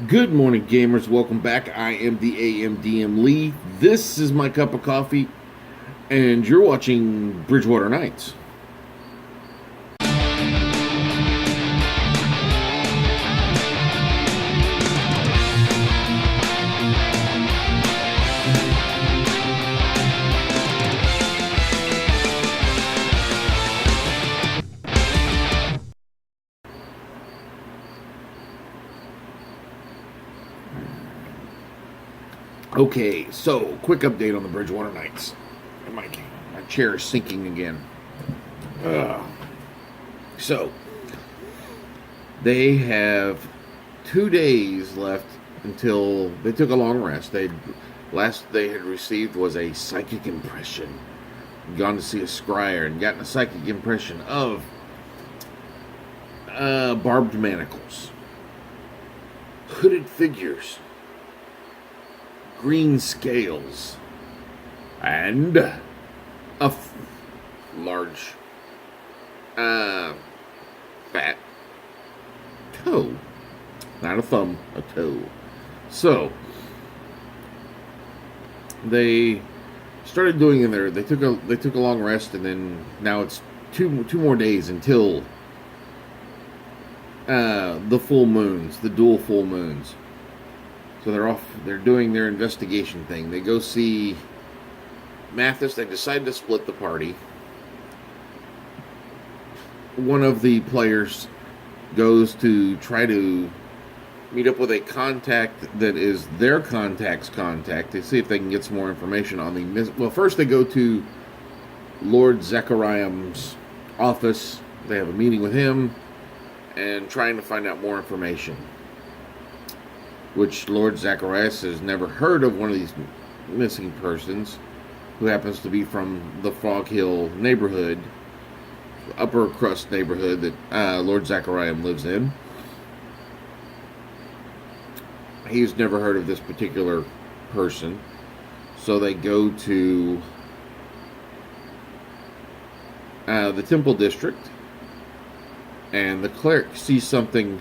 Good morning, gamers. Welcome back. I am the AMDM Lee. This is my cup of coffee, and you're watching BridgeWater Knights. Okay, so quick update on the BridgeWater Knights. My chair is sinking again. So they have 2 days left until they took a long rest. Last they had received was a psychic impression. Gone to see a scryer and gotten a psychic impression of barbed manacles, hooded figures, green scales, and a large, fat toe. Not a thumb, a toe. So, they started doing in there. They took a long rest, and then now it's two more days until the full moons, the dual full moons. So they're doing their investigation thing. They go see Mathis. They decide to split the party. One of the players goes to try to meet up with a contact that is their contact's contact to see if they can get some more information on the... Well, first they go to Lord Zachariah's office. They have a meeting with him and trying to find out more information, which Lord Zacharias has never heard of one of these missing persons, who happens to be from the Frog Hill neighborhood, upper crust neighborhood that Lord Zachariah lives in. He's never heard of this particular person, so they go to the Temple District, and the cleric sees something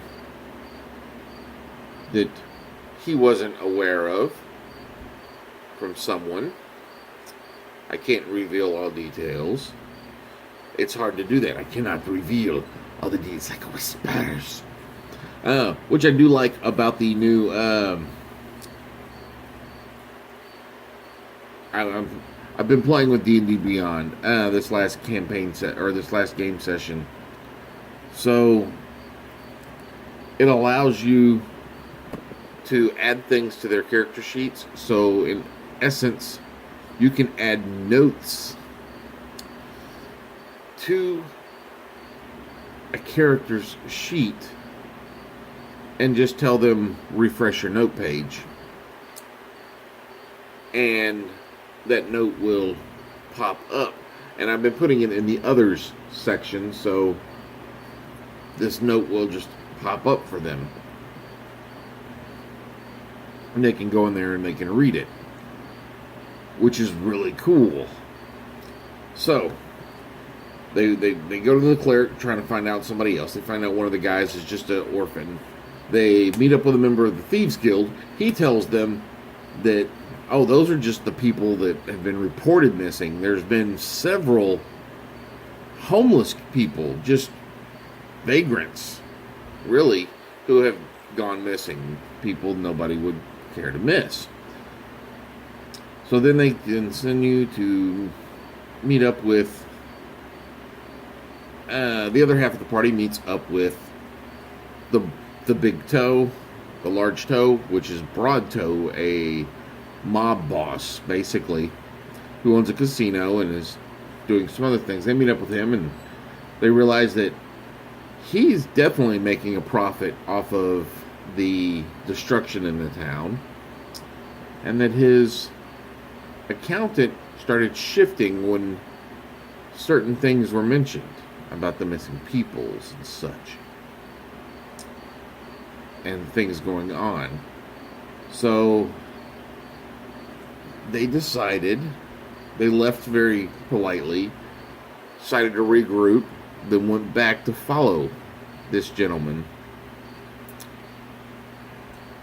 that he wasn't aware of from someone. I can't reveal all details. It's hard to do that. I cannot reveal all the details, like whispers. Which I do like about the new... I've been playing with D&D Beyond this last campaign this last game session. So it allows you to add things to their character sheets. So in essence, you can add notes to a character's sheet and just tell them refresh your note page, and that note will pop up. And I've been putting it in the others section, so this note will just pop up for them, and they can go in there and they can read it, which is really cool. So they go to the cleric trying to find out somebody else. They find out one of the guys is just an orphan. They meet up with a member of the Thieves Guild. He tells them that, oh, those are just the people that have been reported missing. There's been several homeless people, just vagrants, really, who have gone missing. People nobody would care to miss. So then they continue to meet up with the other half of the party meets up with the big toe, the large toe, which is Broad Toe, a mob boss basically, who owns a casino and is doing some other things. They meet up with him and they realize that he's definitely making a profit off of the destruction in the town, and that his accountant started shifting when certain things were mentioned about the missing peoples and such, and things going on. So they left very politely, decided to regroup, then went back to follow this gentleman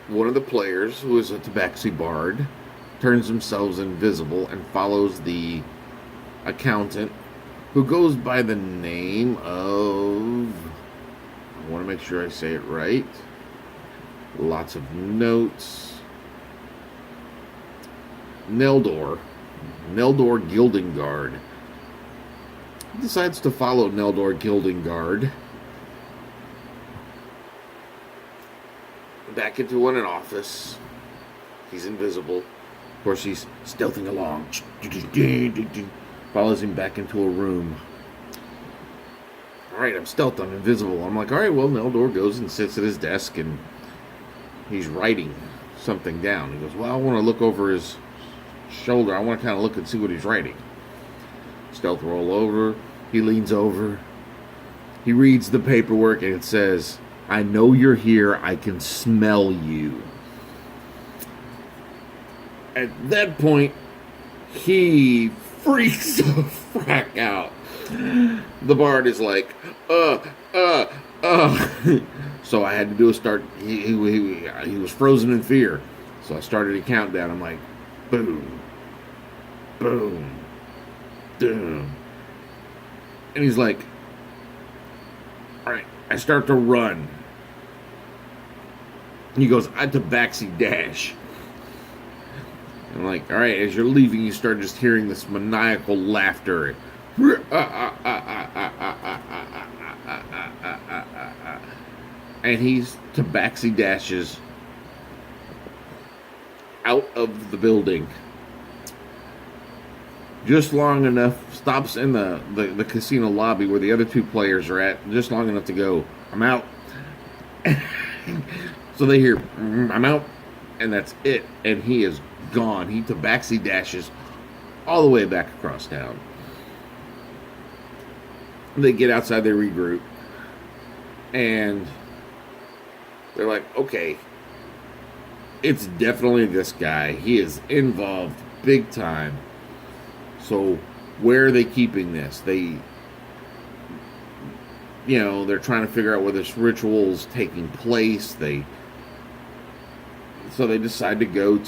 one of the players, who is a tabaxi bard, turns themselves invisible and follows the accountant, who goes by the name of, I want to make sure I say it right, lots of notes, Neldor Gildingard. He decides to follow Neldor Gildingard back into an office. He's invisible. Of course, he's stealthing along. Follows him back into a room. Alright, I'm stealthed, I'm invisible. I'm like, alright, well, Neldor goes and sits at his desk and he's writing something down. He goes, well, I want to look over his shoulder. I want to kind of look and see what he's writing. Stealth roll over. He leans over. He reads the paperwork and it says, I know you're here. I can smell you. At that point, he freaks the frack out. The bard is like, So I had to do a start. He was frozen in fear. So I started a countdown. I'm like, boom, boom, boom. And he's like, all right, I start to run. And he goes, I tabaxi dash. I'm like, all right, as you're leaving, you start just hearing this maniacal laughter. And he's tabaxi dashes out of the building just long enough, stops in the casino lobby where the other two players are at, just long enough to go, I'm out. So they hear, I'm out, and that's it. And he is gone. He tabaxi dashes all the way back across town. They get outside, they regroup, and they're like, okay, it's definitely this guy. He is involved big time. So where are they keeping this? They're trying to figure out where this ritual's taking place. So they decide to go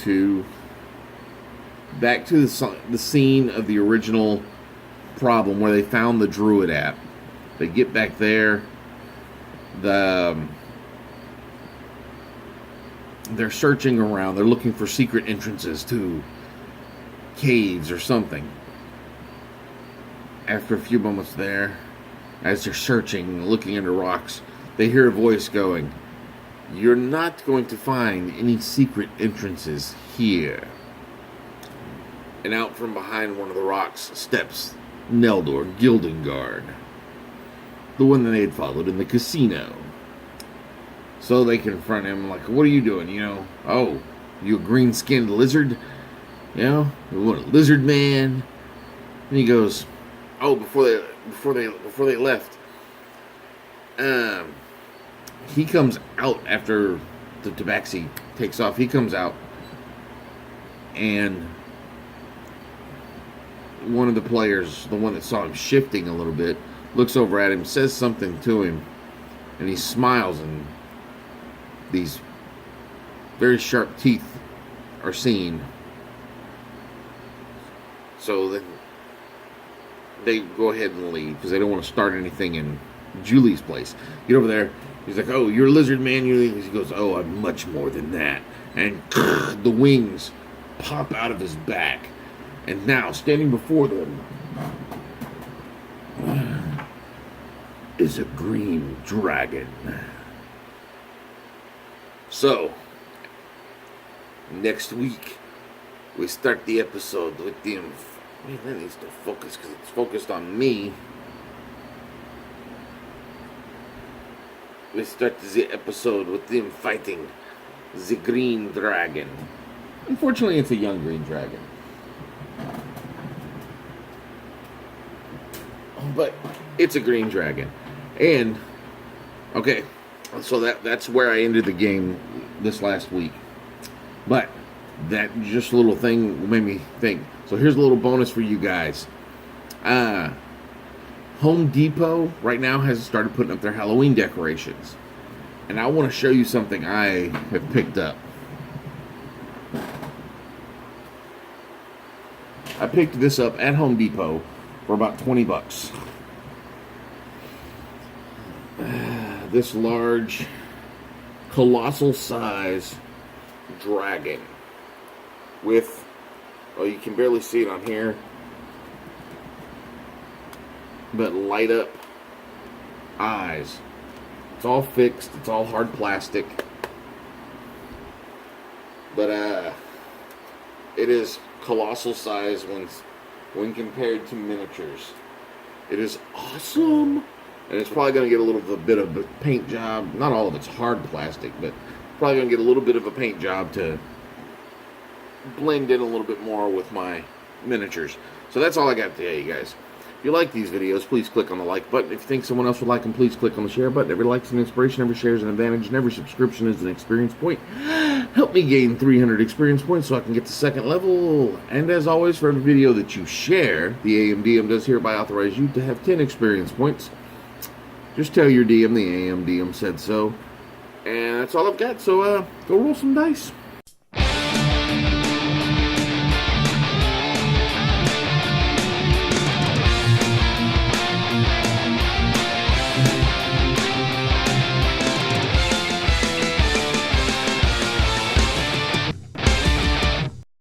back to the scene of the original problem where they found the druid at. They get back there. They're searching around. They're looking for secret entrances to caves or something. After a few moments there, as they're searching, looking under rocks, they hear a voice going, you're not going to find any secret entrances here. And out from behind one of the rocks steps Neldor Gildingard, the one that they had followed in the casino. So they confront him like, what are you doing? Oh, you a green-skinned lizard? You want a lizard man? And he goes, oh, before they left, he comes out after the tabaxi takes off. He comes out, and one of the players, the one that saw him shifting a little bit, looks over at him, says something to him, and he smiles, and these very sharp teeth are seen. So then they go ahead and leave because they don't want to start anything in Julie's place. Get over there. He's like, oh, you're a lizard man. He goes, oh, I'm much more than that. And the wings pop out of his back. And now, standing before them is a green dragon. So, next week, we start the episode with the... that needs to focus because it's focused on me. We start the episode with them fighting the green dragon. Unfortunately, it's a young green dragon. But it's a green dragon. And, okay, so that's where I ended the game this last week. But that just little thing made me think. So here's a little bonus for you guys. Home Depot right now has started putting up their Halloween decorations. And I want to show you something I have picked up. I picked this up at Home Depot for about 20 bucks. This large, colossal size dragon with, oh, you can barely see it on here, but light up eyes. It's all fixed, it's all hard plastic, but it is colossal size when compared to miniatures. It is awesome, and it's probably going to get a little bit of a paint job. Not all of it's hard plastic, but probably going to get a little bit of a paint job to blend in a little bit more with my miniatures. So that's all I got today, you guys. If you like these videos, please click on the like button. If you think someone else would like them, please click on the share button. Every like's an inspiration, every share is an advantage, and every subscription is an experience point. Help me gain 300 experience points so I can get to second level. And as always, for every video that you share, the AMDM does hereby authorize you to have 10 experience points. Just tell your DM the AMDM said so. And that's all I've got, so go roll some dice.